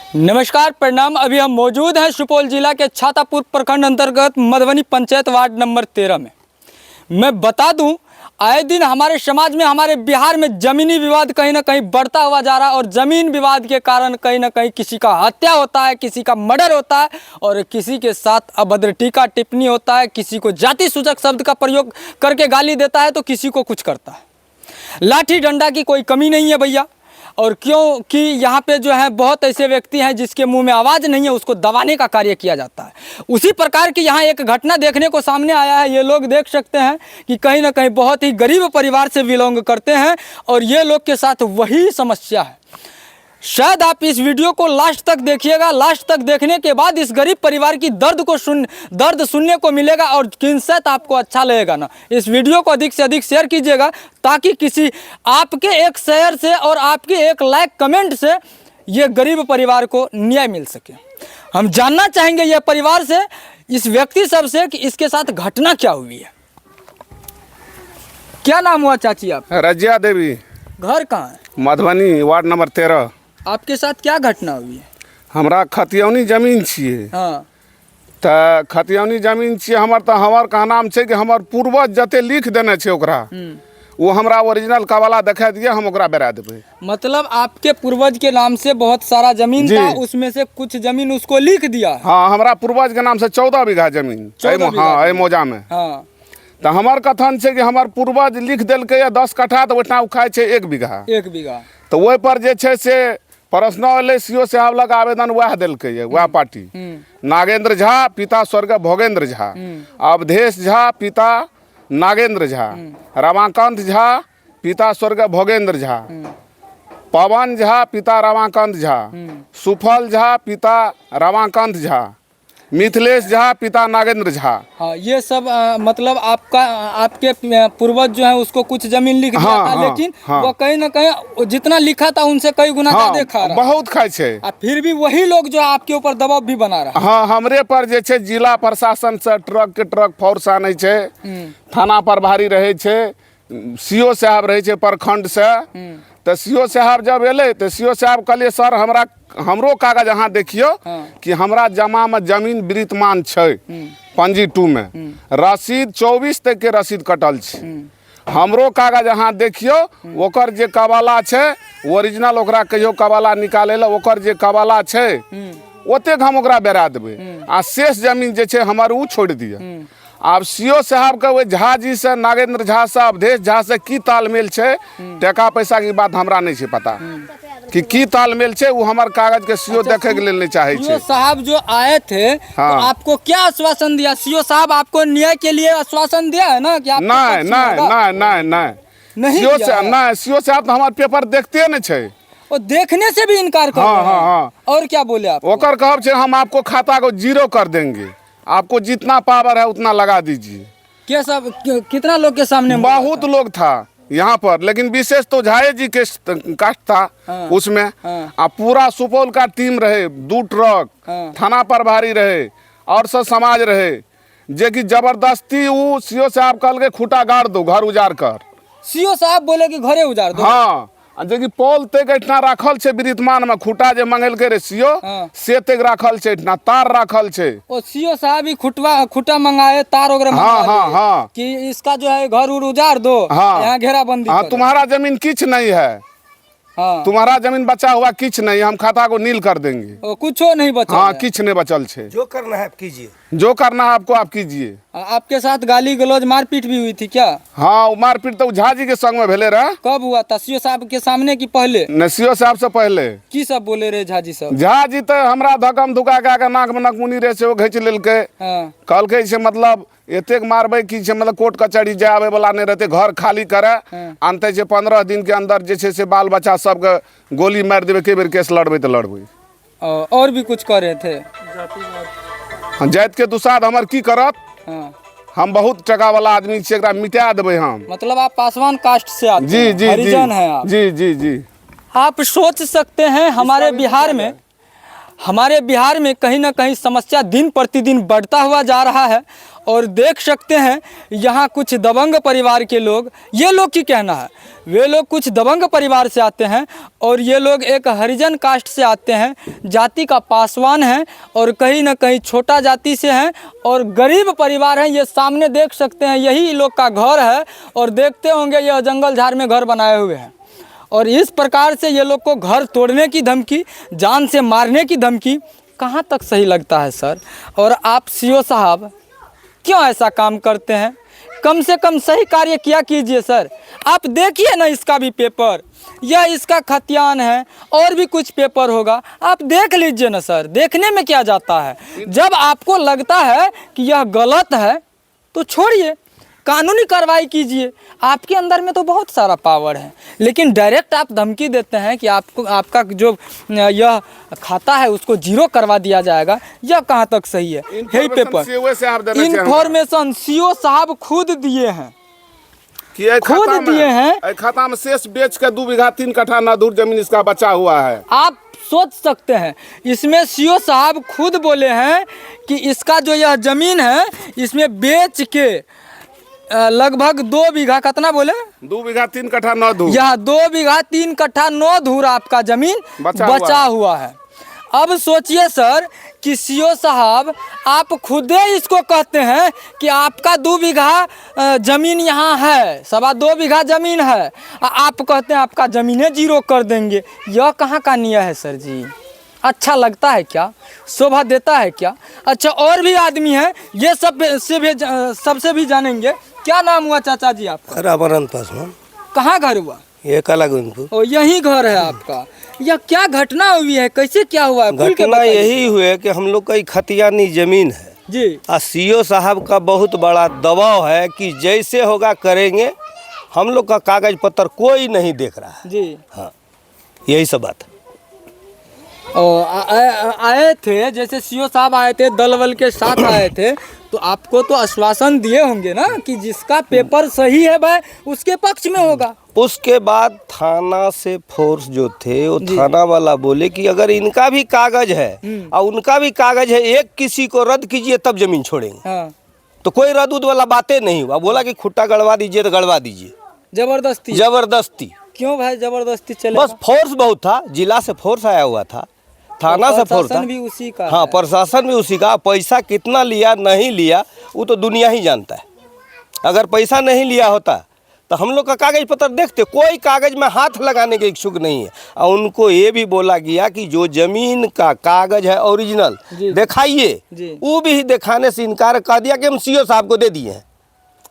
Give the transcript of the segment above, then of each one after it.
नमस्कार प्रणाम। अभी हम मौजूद हैं सुपौल जिला के छातापुर प्रखंड अंतर्गत मधुबनी पंचायत वार्ड नंबर 13 में। मैं बता दूं, आए दिन हमारे समाज में, हमारे बिहार में ज़मीनी विवाद कहीं ना कहीं बढ़ता हुआ जा रहा है और ज़मीन विवाद के कारण कहीं ना कहीं किसी का हत्या होता है, किसी का मर्डर होता है और किसी के साथ अभद्र टीका टिप्पणी होता है, किसी को जाति सूचक शब्द का प्रयोग करके गाली देता है तो किसी को कुछ करता है। लाठी डंडा की कोई कमी नहीं है भैया। और क्योंकि यहाँ पे जो है बहुत ऐसे व्यक्ति हैं जिसके मुंह में आवाज़ नहीं है, उसको दबाने का कार्य किया जाता है। उसी प्रकार की यहाँ एक घटना देखने को सामने आया है। ये लोग देख सकते हैं कि कहीं ना कहीं बहुत ही गरीब परिवार से बिलोंग करते हैं और ये लोग के साथ वही समस्या है। शायद आप इस वीडियो को लास्ट तक देखिएगा। लास्ट तक देखने के बाद इस गरीब परिवार की दर्द सुनने को मिलेगा और किंसत आपको अच्छा लगेगा ना। इस वीडियो को अधिक से अधिक शेयर कीजिएगा ताकि किसी आपके एक शेयर से और आपके एक लाइक कमेंट से ये गरीब परिवार को न्याय मिल सके। हम जानना चाहेंगे ये परिवार से, इस व्यक्ति सब से, कि इसके साथ घटना क्या हुई है। क्या नाम हुआ चाची आप? रजिया देवी। घर कहाँ है? Madhubani ward number 13। आपके साथ क्या घटना हुई है? हमरा खतियौनी जमीन छिए। हाँ, तो खतियौनी जमीन छिए हमर, तो हमर का नाम छै कि हमर पूर्वज जते लिख देने छै ओकरा, वो हमरा ओरिजिनल कवाला दिखा दिए, हम ओकरा बेरा देबै। मतलब आपके पूर्वज के नाम से बहुत सारा जमीन था, उसमें से कुछ जमीन उसको लिख दिया है। हाँ, हमरा पूर्वज के नाम से 14 बीघा जमीन। 14 बीघा। हाँ, मौजा में। हाँ, तो हमर कथन छै कि हमर पूर्वज लिख देलकै 10 कट्ठा, तो ओहिठाम खाइ छै 1 बीघा। 1 बीघा। तो ओहि पर जे छै से पर्सनल सीओ साहब लग आवेदन वह दिलकै है, वह पार्टी। नागेंद्र झा पिता स्वर्गीय भोगेंद्र झा, अवधेश झा पिता नागेंद्र झा, रमाकांत झा पिता स्वर्गीय भोगेंद्र झा, पवन झा पिता रमाकांत झा, सुफल झा पिता रमाकांत झा, मिथिलेश झा पिता नागेंद्र झा। हाँ, ये सब मतलब आपके पूर्वज जो है उसको कुछ जमीन लिख दिया था। हाँ, लेकिन हाँ, वो कहीं ना कहीं जितना लिखा था उनसे कई गुना ज्यादा खा रहा है। बहुत खाई छै। फिर भी वही लोग जो है आपके ऊपर दबाव भी बना रहा है। हाँ, हमरे पर जे छै जिला प्रशासन से ट्रक के ट्रक फोर्स आनै छै, थाना प्रभारी रहे छै, सीओ साहब रहे छै प्रखंड से। तो सीओ साहब जब एले तो सीओ साहब कहलिए सर हमरो कागज अहाँ देखियो कि हमरा जमा में जमीन विद्यमान छै, पंजी 2 में रसीद 24 तक के रसीद कटल छै। हमरो कागज अहाँ देखियो, ओकर जे कवाला छै ओरिजिनल ओकरा कहियो कवाला निकाले ला, ओकर जे कवाला छै ओतेक हम ओकरा बेरा देबै आ शेष जमीन जे छै हमर उ छोड़ दिए। आब सीओ साहब के वो झा जी से, नागेंद्र झा से, अवधेश झा से की तालमेल छै, टका पैसा की बात हमरा नहीं छै पता कि की तालमेल छै। वो हमार कागज के सीओ देखे के लिए नहीं चाहे छै। सीओ साहब जो आए थे तो आपको क्या आश्वासन दिया? सीओ साहब आपको न्याय के लिए आश्वासन दिया है ना कि आप? नहीं, सीओ साहब तो हमारे पेपर देखते नहीं छै, वो देखने से भी इनकार कर रहे हैं। और क्या बोले आप? ओकर कहब छै हम आपको खाता को 0 कर देंगे, आपको जितना पावर है उतना लगा दीजिए। क्या सब कितना लोग के सामने? बहुत लोग था यहाँ पर, लेकिन विशेष तो झाये जी के कास्ट था उसमें। पूरा सुपौल का टीम रहे, 2 ट्रक, थाना प्रभारी रहे और सब समाज रहे, जे कि जबरदस्ती वो सीओ साहब कहल के खूटा गाड़ दो, घर उजाड़ कर। सीओ साहब बोले कि घरे उजाड़ दो। हाँ, जे कि पोल तक इतना राखल छै विद्यमान में, खूटा जे मंगेलके रे सीओ से तक राखल छै, इतना तार राखल छै। ओ सीओ साहब ही खूटा मंगाए, तार वगैरह मंगाए कि इसका जो है घर उजाड़ दो, यहाँ घेराबंदी। हाँ, तुम्हारा जमीन किच नहीं है, तुम्हारा जमीन बचा हुआ किच नहीं, हम खाता को नील कर देंगे। कुछ नहीं बचा। हाँ, किच नहीं बचल छे। जो करना है आप कीजिए, जो करना है आपको आप कीजिए। आपके साथ गाली गलौज मारपीट भी हुई थी क्या? हाँ, मारपीट तो झा जी के संग में भेले रहा। कब हुआ था? सीओ साहब के सामने की पहले? न, सीओ साहब से पहले। की सब बोले रहे झा जी सब? झा जी तो हमरा धकम धुका के नाक में नकमुनी रहे से वो घींच लेलके। कहलके से मतलब एतेक मारबे कि मतलब कोर्ट कचहरी जाए आवे वाला नहीं रहते, घर खाली करे, अंते से 15 दिन के अंदर जे से बाल बच्चा सबके गोली मार देवे, के बेर केस लड़बे तो लड़बे। और भी कुछ कर रहे थे? जाति के दुसाध हमर की करत? हम बहुत टका वाला आदमी छे, एकरा मिटा देबे हम। मतलब आप पासवान कास्ट से आते हैं? जी जी हरिजन हैं आप? जी जी जी। आप सोच सकते हैं हमारे बिहार में हमारे बिहार में कहीं ना कहीं समस्या दिन प्रतिदिन बढ़ता हुआ जा रहा है। और देख सकते हैं यहाँ कुछ दबंग परिवार के लोग, ये लोग की कहना है, वे लोग कुछ दबंग परिवार से आते हैं और ये लोग एक हरिजन कास्ट से आते हैं, जाति का पासवान है और कहीं ना कहीं छोटा जाति से हैं और गरीब परिवार हैं। ये सामने देख सकते हैं, यही लोग का घर है और देखते होंगे यह जंगल झाड़ में घर बनाए हुए हैं। और इस प्रकार से ये लोग को घर तोड़ने की धमकी, जान से मारने की धमकी, कहाँ तक सही लगता है सर? और आप सीओ साहब क्यों ऐसा काम करते हैं? कम से कम सही कार्य किया कीजिए सर। आप देखिए ना इसका भी पेपर, यह इसका खतियान है और भी कुछ पेपर होगा, आप देख लीजिए ना सर। देखने में क्या जाता है? जब आपको लगता है कि यह गलत है तो छोड़िए, कानूनी कार्रवाई कीजिए। आपके अंदर में तो बहुत सारा पावर है, लेकिन डायरेक्ट आप धमकी देते हैं कि आपको, आपका जो यह खाता है उसको जीरो करवा दिया जाएगा। यह कहाँ तक सही है? यही पेपर इन्फॉर्मेशन सीओ साहब खुद दिए हैं, खुद दिए हैं। खाता में शेष बेच के 2 बीघा 3 कट्ठा नादूर जमीन इसका बचा हुआ है। आप सोच सकते हैं, इसमें सीओ साहब खुद बोले हैं कि इसका जो यह जमीन है इसमें बेच के लगभग 2 बीघा, कितना बोले? 2 बीघा 3 कट्ठा 9 धूर। यह 2 बीघा 3 कट्ठा 9 धूर आपका जमीन बचा हुआ है। अब सोचिए सर कि सीओ साहब आप खुदे इसको कहते हैं कि आपका 2 बीघा जमीन यहाँ है, 2.25 बीघा जमीन है, आप कहते हैं आपका जमीनें जीरो कर देंगे। यह कहाँ का नियम है सर जी? अच्छा लगता है क्या? शोभा देता है क्या? अच्छा, और भी आदमी हैं, ये सबसे भी जानेंगे। क्या नाम हुआ चाचा जी आपका? रामानंद पासवान। कहाँ घर हुआ? ये काला गोविंदपुर। और यही घर है आपका? यह क्या घटना हुई है, कैसे क्या हुआ है? घटना यही हुए कि हम लोग का खतियानी जमीन है जी, और सीओ साहब का बहुत बड़ा दबाव है कि जैसे होगा करेंगे। हम लोग का कागज पत्र कोई नहीं देख रहा है जी। हाँ, यही सब बात है। आए थे, जैसे सीओ साहब आए थे, दल बल के साथ आए थे, तो आपको तो आश्वासन दिए होंगे ना कि जिसका पेपर सही है भाई उसके पक्ष में होगा। उसके बाद थाना से फोर्स जो थे वो थाना वाला बोले कि अगर इनका भी कागज है और उनका भी कागज है, एक किसी को रद्द कीजिए तब जमीन छोड़ेंगे। हाँ। तो कोई रद्द उद्द वाला बातें नहीं हुआ। बोला कि खुट्टा गड़वा दीजिए तो गड़वा दीजिए। जबरदस्ती। क्यों भाई जबरदस्ती चले? बस फोर्स बहुत था, जिला से फोर्स आया हुआ था, थाना से फोर्स था। भी उसी का हाँ, प्रशासन भी उसी का। पैसा कितना लिया नहीं लिया वो तो दुनिया ही जानता है। अगर पैसा नहीं लिया होता तो हम लोग का कागज पत्र देखते, कोई कागज में हाथ लगाने के इच्छुक नहीं है। और उनको ये भी बोला गया कि जो जमीन का कागज है ओरिजिनल दिखाइए, वो भी दिखाने से इनकार कर दिया कि हम सीओ साहब को दे दिए हैं।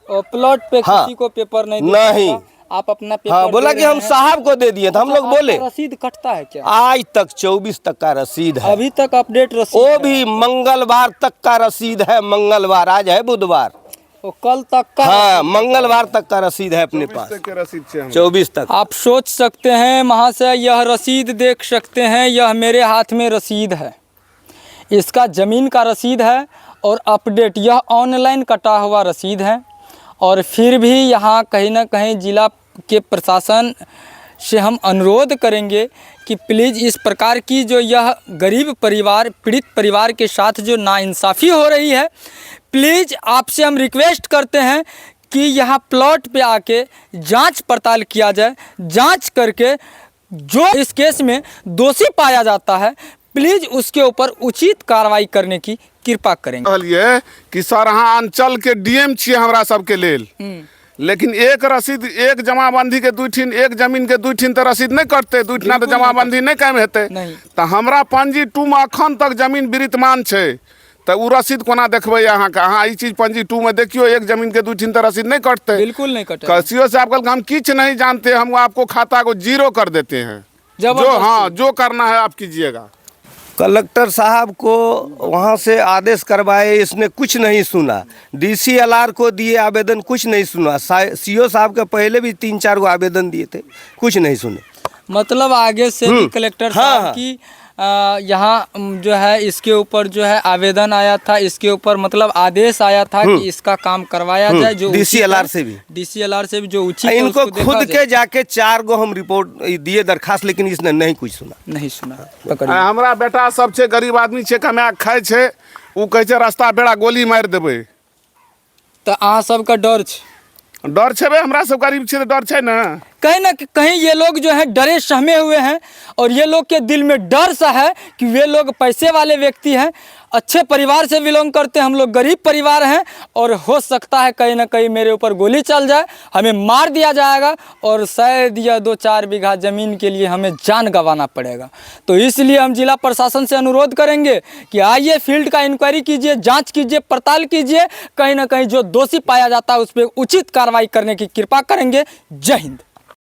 और प्लॉट पे हाँ, किसी को पेपर नहीं आप अपना पेपर हाँ, बोला कि हम साहब को दे दिए। तो हम लोग बोले रसीद कटता है क्या? आज तक 24 तक का रसीद है, अभी तक अपडेट रसीद वो भी मंगलवार तक का रसीद है। मंगलवार, आज है बुधवार, वो कल तक का। हाँ, मंगलवार तक का रसीद है अपने पास, 24 तक। आप सोच सकते हैं महाशय, यह रसीद देख सकते हैं, यह मेरे हाथ में रसीद है, इसका ज़मीन का रसीद है और अपडेट, यह ऑनलाइन कटा हुआ रसीद है। और फिर भी यहाँ कहीं ना कहीं जिला के प्रशासन से हम अनुरोध करेंगे कि प्लीज़ इस प्रकार की जो यह गरीब परिवार, पीड़ित परिवार के साथ जो नाइंसाफ़ी हो रही है, प्लीज़ आपसे हम रिक्वेस्ट करते हैं कि यहाँ प्लॉट पे आके जांच पड़ताल किया जाए। जांच करके जो इस केस में दोषी पाया जाता है, प्लीज़ उसके ऊपर उचित कार्रवाई करने की कृपा करेंगे। कहलिए कि सर अहाँ अंचल के डीएम छिए हमरा सबके लेल, लेकिन एक रसीद, एक जमाबंदी के 2 ठीन, एक जमीन के 2 ठीन तो रसीद नहीं करते, 2 ठीना तो जमाबंदी नहीं काम हेतै। तो हमरा पंजी 2 में अखन तक जमीन विद्यमान छै, तो वो रसीद कोना देखबै अहाँ का? अहाँ ई चीज पंजी 2 में देखियो, एक जमीन के 2 ठीन तो रसीद नहीं कटते। बिल्कुल नहीं कटे। सीओ साहब कल हम कुछ नहीं जानते, हम आपको खाता को जीरो कर देते हैं। जो करना है आप कीजिएगा। कलेक्टर साहब को वहाँ से आदेश करवाए, इसने कुछ नहीं सुना। DCLR को दिए आवेदन, कुछ नहीं सुना। सीओ साहब के पहले भी 3-4 गो आवेदन दिए थे, कुछ नहीं सुने। मतलब आगे से भी कलेक्टर साहब की यहाँ जो है इसके ऊपर जो है आवेदन आया था, इसके ऊपर मतलब आदेश आया था कि इसका काम करवाया जाए, जो DCLR से भी DCLR से भी जो उचित है इनको उसको देखा खुद जाए। के जाके 4 गो हम रिपोर्ट दिए दरखास्त, लेकिन इसने नहीं कुछ सुना। नहीं सुना। पकड़िए। हमरा बेटा सब छै, गरीब आदमी छै, कमा के खाय छै, उ कहै छै रास्ता बेड़ा गोली मारि देबै। तो अहाँ सबका डर छै? डर छै बे, हमरा सब गरीब छियै तऽ डर छै ना कहीं ये लोग जो है डरे सहमे हुए हैं, और ये लोग के दिल में डर सा है कि वे लोग पैसे वाले व्यक्ति हैं, अच्छे परिवार से बिलोंग करते हैं, हम लोग गरीब परिवार हैं, और हो सकता है कहीं ना कहीं मेरे ऊपर गोली चल जाए, हमें मार दिया जाएगा, और शायद या 2-4 बीघा ज़मीन के लिए हमें जान गंवाना पड़ेगा। तो इसलिए हम जिला प्रशासन से अनुरोध करेंगे कि आइए फील्ड का इंक्वायरी कीजिए, जांच कीजिए, पड़ताल कीजिए, कहीं ना कहीं जो दोषी पाया जाता है उस पर उचित कार्रवाई करने की कृपा करेंगे। जय हिंद।